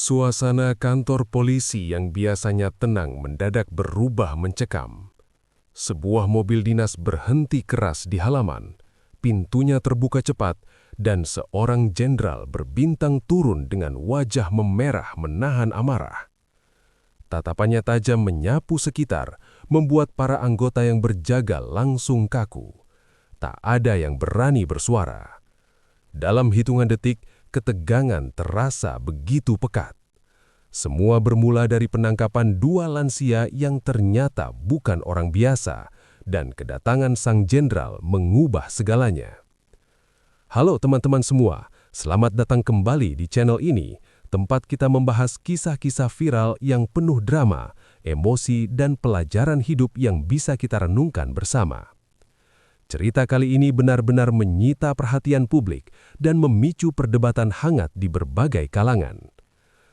Suasana kantor polisi yang biasanya tenang mendadak berubah mencekam. Sebuah mobil dinas berhenti keras di halaman, pintunya terbuka cepat, dan seorang jenderal berbintang turun dengan wajah memerah menahan amarah. Tatapannya tajam menyapu sekitar, membuat para anggota yang berjaga langsung kaku. Tak ada yang berani bersuara. Dalam hitungan detik, ketegangan terasa begitu pekat. Semua bermula dari penangkapan dua lansia yang ternyata bukan orang biasa, dan kedatangan sang jenderal mengubah segalanya. Halo teman-teman semua, selamat datang kembali di channel ini, tempat kita membahas kisah-kisah viral yang penuh drama, emosi, dan pelajaran hidup yang bisa kita renungkan bersama. Cerita kali ini benar-benar menyita perhatian publik dan memicu perdebatan hangat di berbagai kalangan.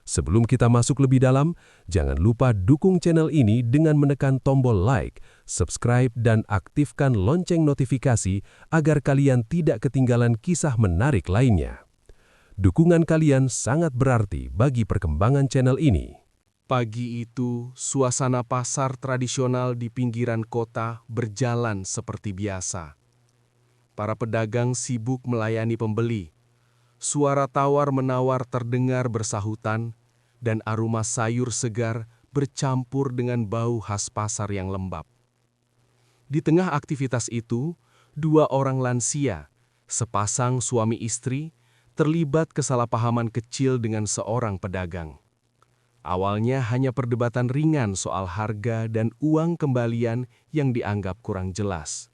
Sebelum kita masuk lebih dalam, jangan lupa dukung channel ini dengan menekan tombol like, subscribe, dan aktifkan lonceng notifikasi agar kalian tidak ketinggalan kisah menarik lainnya. Dukungan kalian sangat berarti bagi perkembangan channel ini. Pagi itu, suasana pasar tradisional di pinggiran kota berjalan seperti biasa. Para pedagang sibuk melayani pembeli. Suara tawar-menawar terdengar bersahutan, dan aroma sayur segar bercampur dengan bau khas pasar yang lembab. Di tengah aktivitas itu, dua orang lansia, sepasang suami istri, terlibat kesalahpahaman kecil dengan seorang pedagang. Awalnya hanya perdebatan ringan soal harga dan uang kembalian yang dianggap kurang jelas.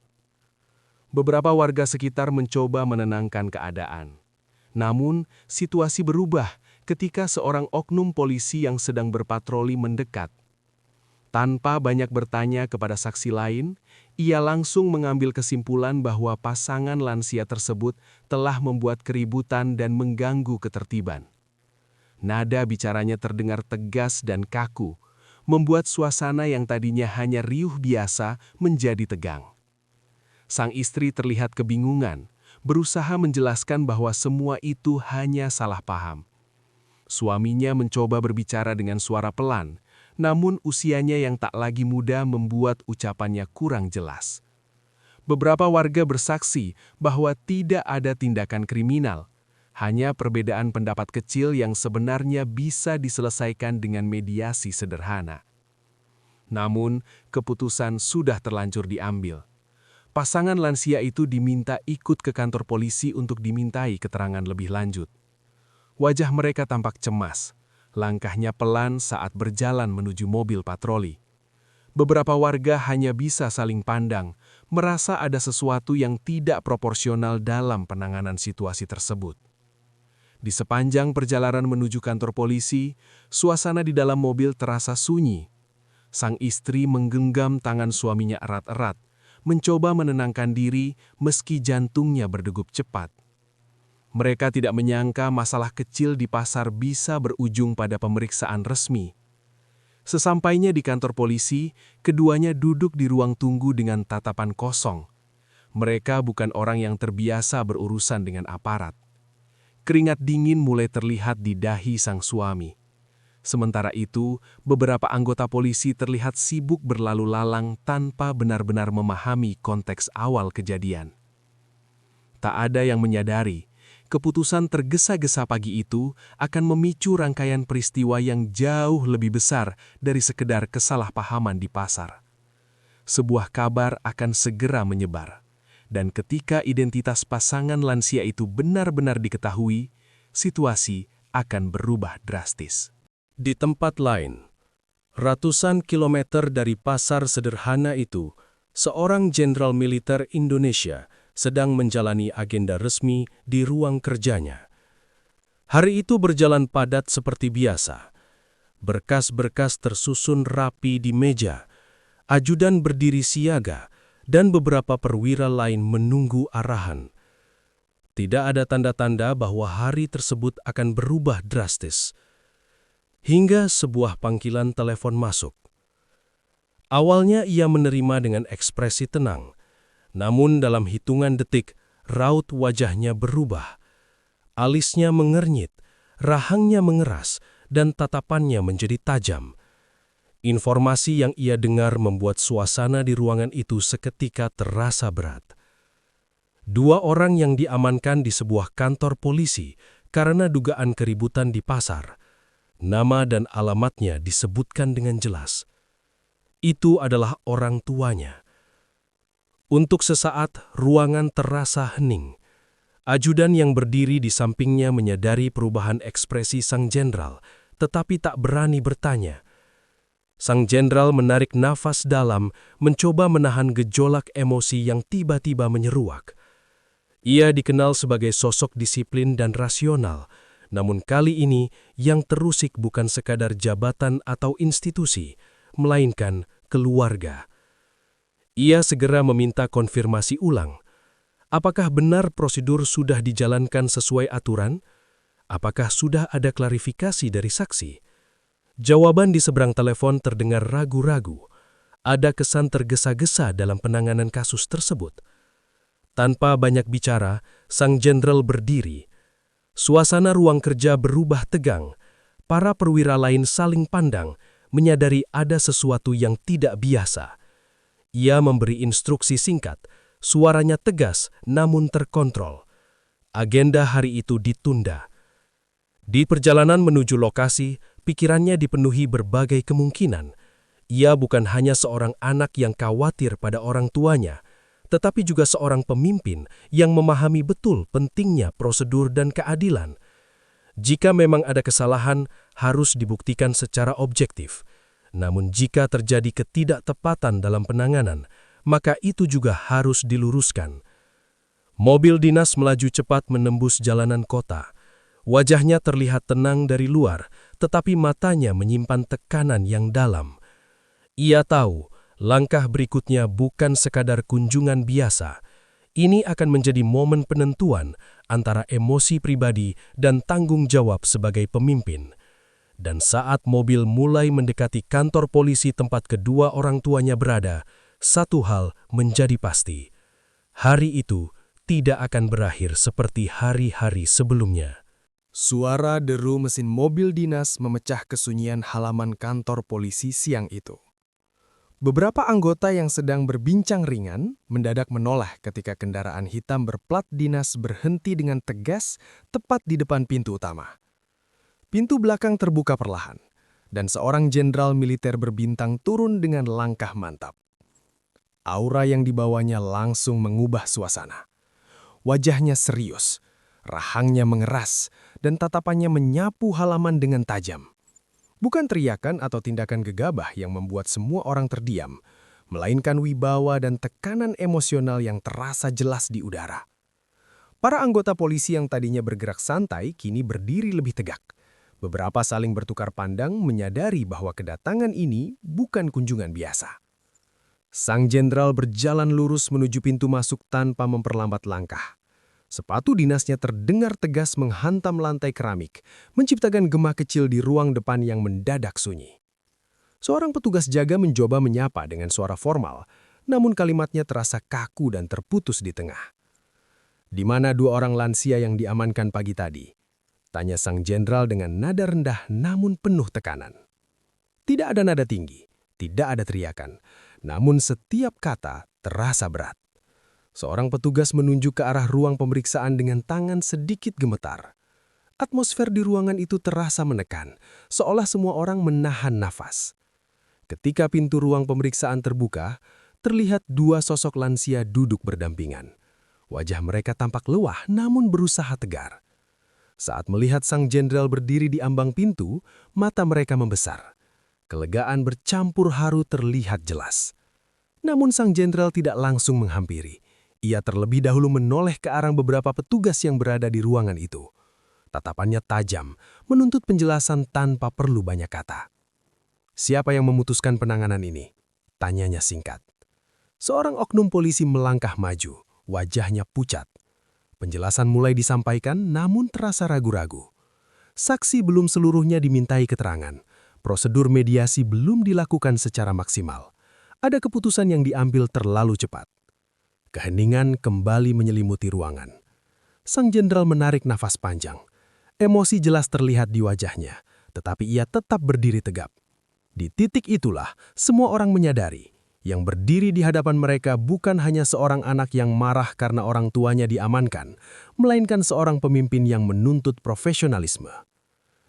Beberapa warga sekitar mencoba menenangkan keadaan. Namun, situasi berubah ketika seorang oknum polisi yang sedang berpatroli mendekat. Tanpa banyak bertanya kepada saksi lain, ia langsung mengambil kesimpulan bahwa pasangan lansia tersebut telah membuat keributan dan mengganggu ketertiban. Nada bicaranya terdengar tegas dan kaku, membuat suasana yang tadinya hanya riuh biasa menjadi tegang. Sang istri terlihat kebingungan, berusaha menjelaskan bahwa semua itu hanya salah paham. Suaminya mencoba berbicara dengan suara pelan, namun usianya yang tak lagi muda membuat ucapannya kurang jelas. Beberapa warga bersaksi bahwa tidak ada tindakan kriminal, hanya perbedaan pendapat kecil yang sebenarnya bisa diselesaikan dengan mediasi sederhana. Namun, keputusan sudah terlanjur diambil. Pasangan lansia itu diminta ikut ke kantor polisi untuk dimintai keterangan lebih lanjut. Wajah mereka tampak cemas, langkahnya pelan saat berjalan menuju mobil patroli. Beberapa warga hanya bisa saling pandang, merasa ada sesuatu yang tidak proporsional dalam penanganan situasi tersebut. Di sepanjang perjalanan menuju kantor polisi, suasana di dalam mobil terasa sunyi. Sang istri menggenggam tangan suaminya erat-erat, mencoba menenangkan diri meski jantungnya berdegup cepat. Mereka tidak menyangka masalah kecil di pasar bisa berujung pada pemeriksaan resmi. Sesampainya di kantor polisi, keduanya duduk di ruang tunggu dengan tatapan kosong. Mereka bukan orang yang terbiasa berurusan dengan aparat. Keringat dingin mulai terlihat di dahi sang suami. Sementara itu, beberapa anggota polisi terlihat sibuk berlalu lalang tanpa benar-benar memahami konteks awal kejadian. Tak ada yang menyadari, keputusan tergesa-gesa pagi itu akan memicu rangkaian peristiwa yang jauh lebih besar dari sekedar kesalahpahaman di pasar. Sebuah kabar akan segera menyebar. Dan ketika identitas pasangan lansia itu benar-benar diketahui, situasi akan berubah drastis. Di tempat lain, ratusan kilometer dari pasar sederhana itu, seorang jenderal militer Indonesia sedang menjalani agenda resmi di ruang kerjanya. Hari itu berjalan padat seperti biasa. Berkas-berkas tersusun rapi di meja, ajudan berdiri siaga, dan beberapa perwira lain menunggu arahan. Tidak ada tanda-tanda bahwa hari tersebut akan berubah drastis. Hingga sebuah panggilan telepon masuk. Awalnya ia menerima dengan ekspresi tenang, namun dalam hitungan detik, raut wajahnya berubah. Alisnya mengernyit, rahangnya mengeras, dan tatapannya menjadi tajam. Informasi yang ia dengar membuat suasana di ruangan itu seketika terasa berat. 2 orang yang diamankan di sebuah kantor polisi karena dugaan keributan di pasar. Nama dan alamatnya disebutkan dengan jelas. Itu adalah orang tuanya. Untuk sesaat, ruangan terasa hening. Ajudan yang berdiri di sampingnya menyadari perubahan ekspresi sang jenderal, tetapi tak berani bertanya. Sang jenderal menarik nafas dalam, mencoba menahan gejolak emosi yang tiba-tiba menyeruak. Ia dikenal sebagai sosok disiplin dan rasional, namun kali ini yang terusik bukan sekadar jabatan atau institusi, melainkan keluarga. Ia segera meminta konfirmasi ulang. Apakah benar prosedur sudah dijalankan sesuai aturan? Apakah sudah ada klarifikasi dari saksi? Jawaban di seberang telepon terdengar ragu-ragu. Ada kesan tergesa-gesa dalam penanganan kasus tersebut. Tanpa banyak bicara, sang jenderal berdiri. Suasana ruang kerja berubah tegang. Para perwira lain saling pandang, menyadari ada sesuatu yang tidak biasa. Ia memberi instruksi singkat, suaranya tegas namun terkontrol. Agenda hari itu ditunda. Di perjalanan menuju lokasi, pikirannya dipenuhi berbagai kemungkinan. Ia bukan hanya seorang anak yang khawatir pada orang tuanya, tetapi juga seorang pemimpin yang memahami betul pentingnya prosedur dan keadilan. Jika memang ada kesalahan, harus dibuktikan secara objektif. Namun jika terjadi ketidaktepatan dalam penanganan, maka itu juga harus diluruskan. Mobil dinas melaju cepat menembus jalanan kota. Wajahnya terlihat tenang dari luar, tetapi matanya menyimpan tekanan yang dalam. Ia tahu, langkah berikutnya bukan sekadar kunjungan biasa. Ini akan menjadi momen penentuan antara emosi pribadi dan tanggung jawab sebagai pemimpin. Dan saat mobil mulai mendekati kantor polisi tempat kedua orang tuanya berada, satu hal menjadi pasti. Hari itu tidak akan berakhir seperti hari-hari sebelumnya. Suara deru mesin mobil dinas memecah kesunyian halaman kantor polisi siang itu. Beberapa anggota yang sedang berbincang ringan mendadak menoleh ketika kendaraan hitam berplat dinas berhenti dengan tegas tepat di depan pintu utama. Pintu belakang terbuka perlahan, dan seorang jenderal militer berbintang turun dengan langkah mantap. Aura yang dibawanya langsung mengubah suasana. Wajahnya serius, rahangnya mengeras, dan tatapannya menyapu halaman dengan tajam. Bukan teriakan atau tindakan gegabah yang membuat semua orang terdiam, melainkan wibawa dan tekanan emosional yang terasa jelas di udara. Para anggota polisi yang tadinya bergerak santai kini berdiri lebih tegak. Beberapa saling bertukar pandang menyadari bahwa kedatangan ini bukan kunjungan biasa. Sang jenderal berjalan lurus menuju pintu masuk tanpa memperlambat langkah. Sepatu dinasnya terdengar tegas menghantam lantai keramik, menciptakan gema kecil di ruang depan yang mendadak sunyi. Seorang petugas jaga mencoba menyapa dengan suara formal, namun kalimatnya terasa kaku dan terputus di tengah. "Di mana 2 orang lansia yang diamankan pagi tadi?" tanya sang jenderal dengan nada rendah namun penuh tekanan. Tidak ada nada tinggi, tidak ada teriakan, namun setiap kata terasa berat. Seorang petugas menunjuk ke arah ruang pemeriksaan dengan tangan sedikit gemetar. Atmosfer di ruangan itu terasa menekan, seolah semua orang menahan nafas. Ketika pintu ruang pemeriksaan terbuka, terlihat 2 sosok lansia duduk berdampingan. Wajah mereka tampak lelah namun berusaha tegar. Saat melihat sang jenderal berdiri di ambang pintu, mata mereka membesar. Kelegaan bercampur haru terlihat jelas. Namun sang jenderal tidak langsung menghampiri. Ia terlebih dahulu menoleh ke arah beberapa petugas yang berada di ruangan itu. Tatapannya tajam, menuntut penjelasan tanpa perlu banyak kata. "Siapa yang memutuskan penanganan ini?" tanyanya singkat. Seorang oknum polisi melangkah maju, wajahnya pucat. Penjelasan mulai disampaikan namun terasa ragu-ragu. Saksi belum seluruhnya dimintai keterangan. Prosedur mediasi belum dilakukan secara maksimal. Ada keputusan yang diambil terlalu cepat. Keheningan kembali menyelimuti ruangan. Sang jenderal menarik nafas panjang. Emosi jelas terlihat di wajahnya, tetapi ia tetap berdiri tegap. Di titik itulah semua orang menyadari, yang berdiri di hadapan mereka bukan hanya seorang anak yang marah karena orang tuanya diamankan, melainkan seorang pemimpin yang menuntut profesionalisme.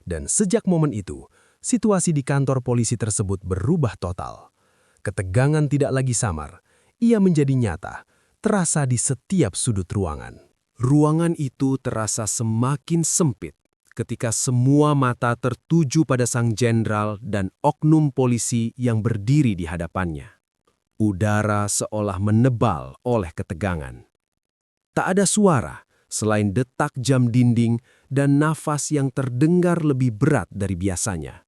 Dan sejak momen itu, situasi di kantor polisi tersebut berubah total. Ketegangan tidak lagi samar, ia menjadi nyata, terasa di setiap sudut ruangan. Ruangan itu terasa semakin sempit ketika semua mata tertuju pada sang jenderal dan oknum polisi yang berdiri di hadapannya. Udara seolah menebal oleh ketegangan. Tak ada suara selain detak jam dinding dan nafas yang terdengar lebih berat dari biasanya.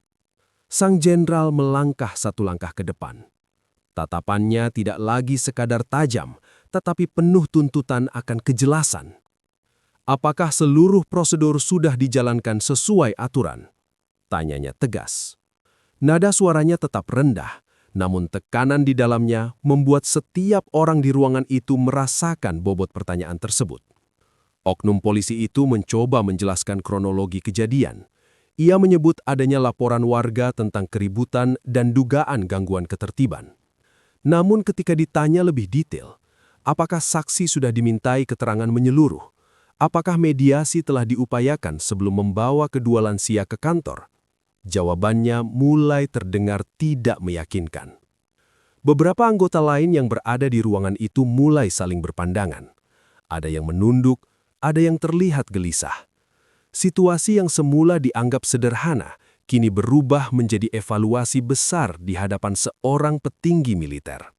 Sang jenderal melangkah satu langkah ke depan. Tatapannya tidak lagi sekadar tajam, tetapi penuh tuntutan akan kejelasan. Apakah seluruh prosedur sudah dijalankan sesuai aturan? Tanyanya tegas. Nada suaranya tetap rendah, namun tekanan di dalamnya membuat setiap orang di ruangan itu merasakan bobot pertanyaan tersebut. Oknum polisi itu mencoba menjelaskan kronologi kejadian. Ia menyebut adanya laporan warga tentang keributan dan dugaan gangguan ketertiban. Namun ketika ditanya lebih detail, apakah saksi sudah dimintai keterangan menyeluruh? Apakah mediasi telah diupayakan sebelum membawa kedua lansia ke kantor? Jawabannya mulai terdengar tidak meyakinkan. Beberapa anggota lain yang berada di ruangan itu mulai saling berpandangan. Ada yang menunduk, ada yang terlihat gelisah. Situasi yang semula dianggap sederhana, kini berubah menjadi evaluasi besar di hadapan seorang petinggi militer.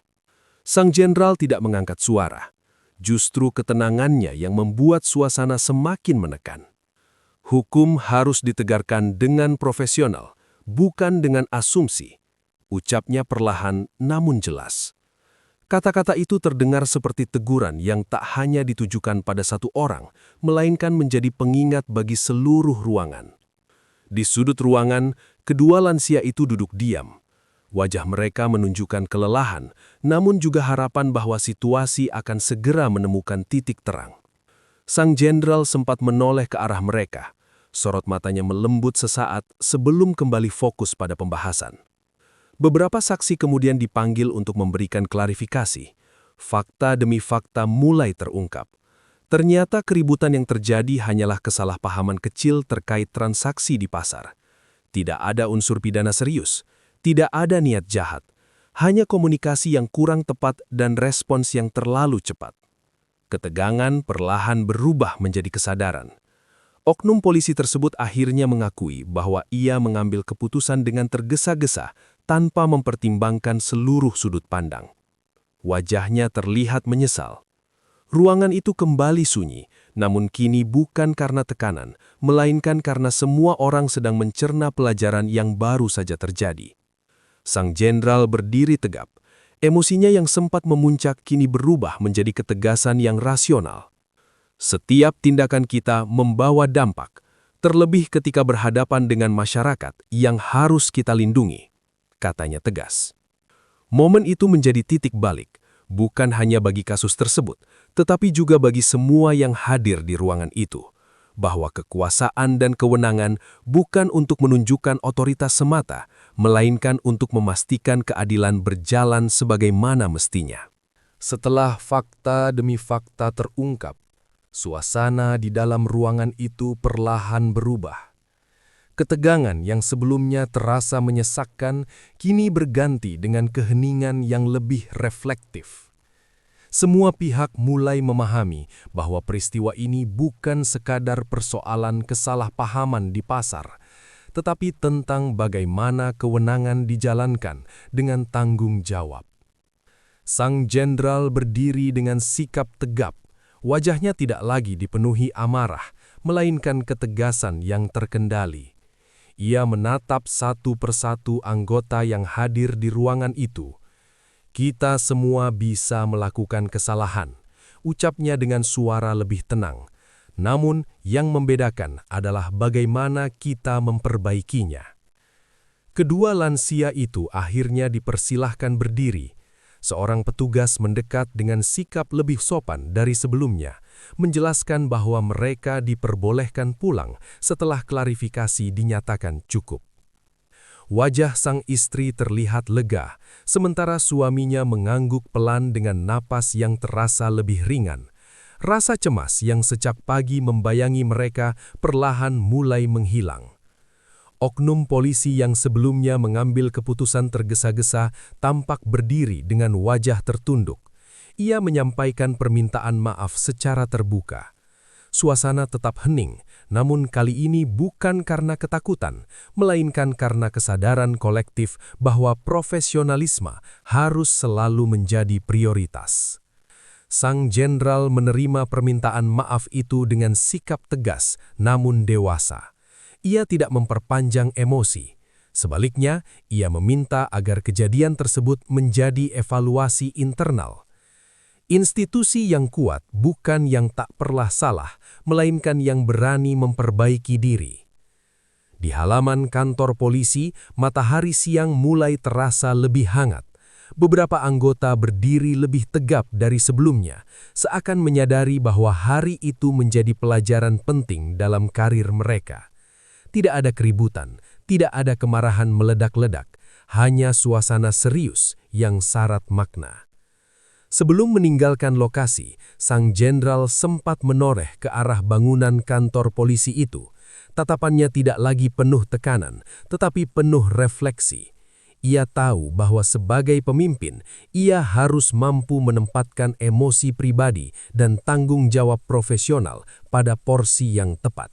Sang jenderal tidak mengangkat suara. Justru ketenangannya yang membuat suasana semakin menekan. Hukum harus ditegarkan dengan profesional, bukan dengan asumsi. Ucapnya perlahan namun jelas. Kata-kata itu terdengar seperti teguran yang tak hanya ditujukan pada satu orang, melainkan menjadi pengingat bagi seluruh ruangan. Di sudut ruangan, kedua lansia itu duduk diam. Wajah mereka menunjukkan kelelahan, namun juga harapan bahwa situasi akan segera menemukan titik terang. Sang jenderal sempat menoleh ke arah mereka. Sorot matanya melembut sesaat sebelum kembali fokus pada pembahasan. Beberapa saksi kemudian dipanggil untuk memberikan klarifikasi. Fakta demi fakta mulai terungkap. Ternyata keributan yang terjadi hanyalah kesalahpahaman kecil terkait transaksi di pasar. Tidak ada unsur pidana serius. Tidak ada niat jahat, hanya komunikasi yang kurang tepat dan respons yang terlalu cepat. Ketegangan perlahan berubah menjadi kesadaran. Oknum polisi tersebut akhirnya mengakui bahwa ia mengambil keputusan dengan tergesa-gesa tanpa mempertimbangkan seluruh sudut pandang. Wajahnya terlihat menyesal. Ruangan itu kembali sunyi, namun kini bukan karena tekanan, melainkan karena semua orang sedang mencerna pelajaran yang baru saja terjadi. Sang jenderal berdiri tegap. Emosinya yang sempat memuncak kini berubah menjadi ketegasan yang rasional. Setiap tindakan kita membawa dampak, terlebih ketika berhadapan dengan masyarakat yang harus kita lindungi, katanya tegas. Momen itu menjadi titik balik, bukan hanya bagi kasus tersebut, tetapi juga bagi semua yang hadir di ruangan itu. Bahwa kekuasaan dan kewenangan bukan untuk menunjukkan otoritas semata, melainkan untuk memastikan keadilan berjalan sebagaimana mestinya. Setelah fakta demi fakta terungkap, suasana di dalam ruangan itu perlahan berubah. Ketegangan yang sebelumnya terasa menyesakkan kini berganti dengan keheningan yang lebih reflektif. Semua pihak mulai memahami bahwa peristiwa ini bukan sekadar persoalan kesalahpahaman di pasar, tetapi tentang bagaimana kewenangan dijalankan dengan tanggung jawab. Sang jenderal berdiri dengan sikap tegap, wajahnya tidak lagi dipenuhi amarah, melainkan ketegasan yang terkendali. Ia menatap satu persatu anggota yang hadir di ruangan itu. Kita semua bisa melakukan kesalahan, ucapnya dengan suara lebih tenang. Namun yang membedakan adalah bagaimana kita memperbaikinya. Kedua lansia itu akhirnya dipersilahkan berdiri. Seorang petugas mendekat dengan sikap lebih sopan dari sebelumnya, menjelaskan bahwa mereka diperbolehkan pulang setelah klarifikasi dinyatakan cukup. Wajah sang istri terlihat lega, sementara suaminya mengangguk pelan dengan napas yang terasa lebih ringan. Rasa cemas yang sejak pagi membayangi mereka perlahan mulai menghilang. Oknum polisi yang sebelumnya mengambil keputusan tergesa-gesa tampak berdiri dengan wajah tertunduk. Ia menyampaikan permintaan maaf secara terbuka. Suasana tetap hening, namun kali ini bukan karena ketakutan, melainkan karena kesadaran kolektif bahwa profesionalisme harus selalu menjadi prioritas. Sang jenderal menerima permintaan maaf itu dengan sikap tegas namun dewasa. Ia tidak memperpanjang emosi. Sebaliknya, ia meminta agar kejadian tersebut menjadi evaluasi internal. Institusi yang kuat bukan yang tak pernah salah, melainkan yang berani memperbaiki diri. Di halaman kantor polisi, matahari siang mulai terasa lebih hangat. Beberapa anggota berdiri lebih tegap dari sebelumnya, seakan menyadari bahwa hari itu menjadi pelajaran penting dalam karir mereka. Tidak ada keributan, tidak ada kemarahan meledak-ledak, hanya suasana serius yang syarat makna. Sebelum meninggalkan lokasi, sang jenderal sempat menoreh ke arah bangunan kantor polisi itu. Tatapannya tidak lagi penuh tekanan, tetapi penuh refleksi. Ia tahu bahwa sebagai pemimpin, ia harus mampu menempatkan emosi pribadi dan tanggung jawab profesional pada porsi yang tepat.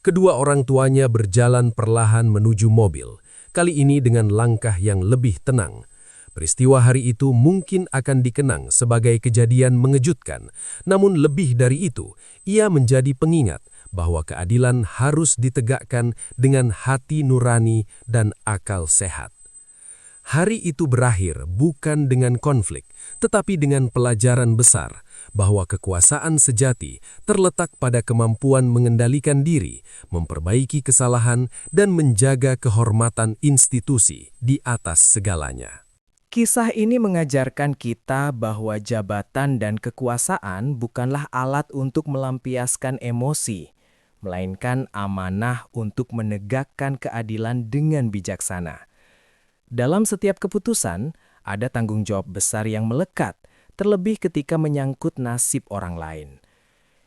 Kedua orang tuanya berjalan perlahan menuju mobil, kali ini dengan langkah yang lebih tenang. Peristiwa hari itu mungkin akan dikenang sebagai kejadian mengejutkan, namun lebih dari itu, ia menjadi pengingat bahwa keadilan harus ditegakkan dengan hati nurani dan akal sehat. Hari itu berakhir bukan dengan konflik, tetapi dengan pelajaran besar bahwa kekuasaan sejati terletak pada kemampuan mengendalikan diri, memperbaiki kesalahan, dan menjaga kehormatan institusi di atas segalanya. Kisah ini mengajarkan kita bahwa jabatan dan kekuasaan bukanlah alat untuk melampiaskan emosi, melainkan amanah untuk menegakkan keadilan dengan bijaksana. Dalam setiap keputusan, ada tanggung jawab besar yang melekat, terlebih ketika menyangkut nasib orang lain.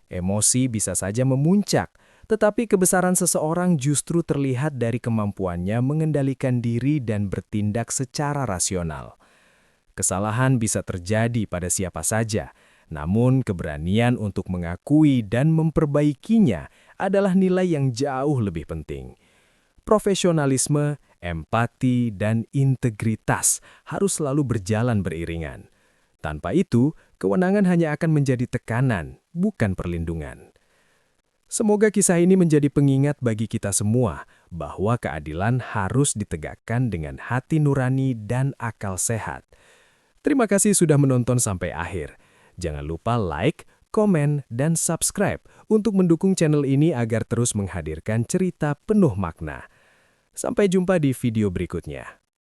Emosi bisa saja memuncak, tetapi kebesaran seseorang justru terlihat dari kemampuannya mengendalikan diri dan bertindak secara rasional. Kesalahan bisa terjadi pada siapa saja, namun keberanian untuk mengakui dan memperbaikinya adalah nilai yang jauh lebih penting. Profesionalisme, empati, dan integritas harus selalu berjalan beriringan. Tanpa itu, kewenangan hanya akan menjadi tekanan, bukan perlindungan. Semoga kisah ini menjadi pengingat bagi kita semua bahwa keadilan harus ditegakkan dengan hati nurani dan akal sehat. Terima kasih sudah menonton sampai akhir. Jangan lupa like, komen, dan subscribe untuk mendukung channel ini agar terus menghadirkan cerita penuh makna. Sampai jumpa di video berikutnya.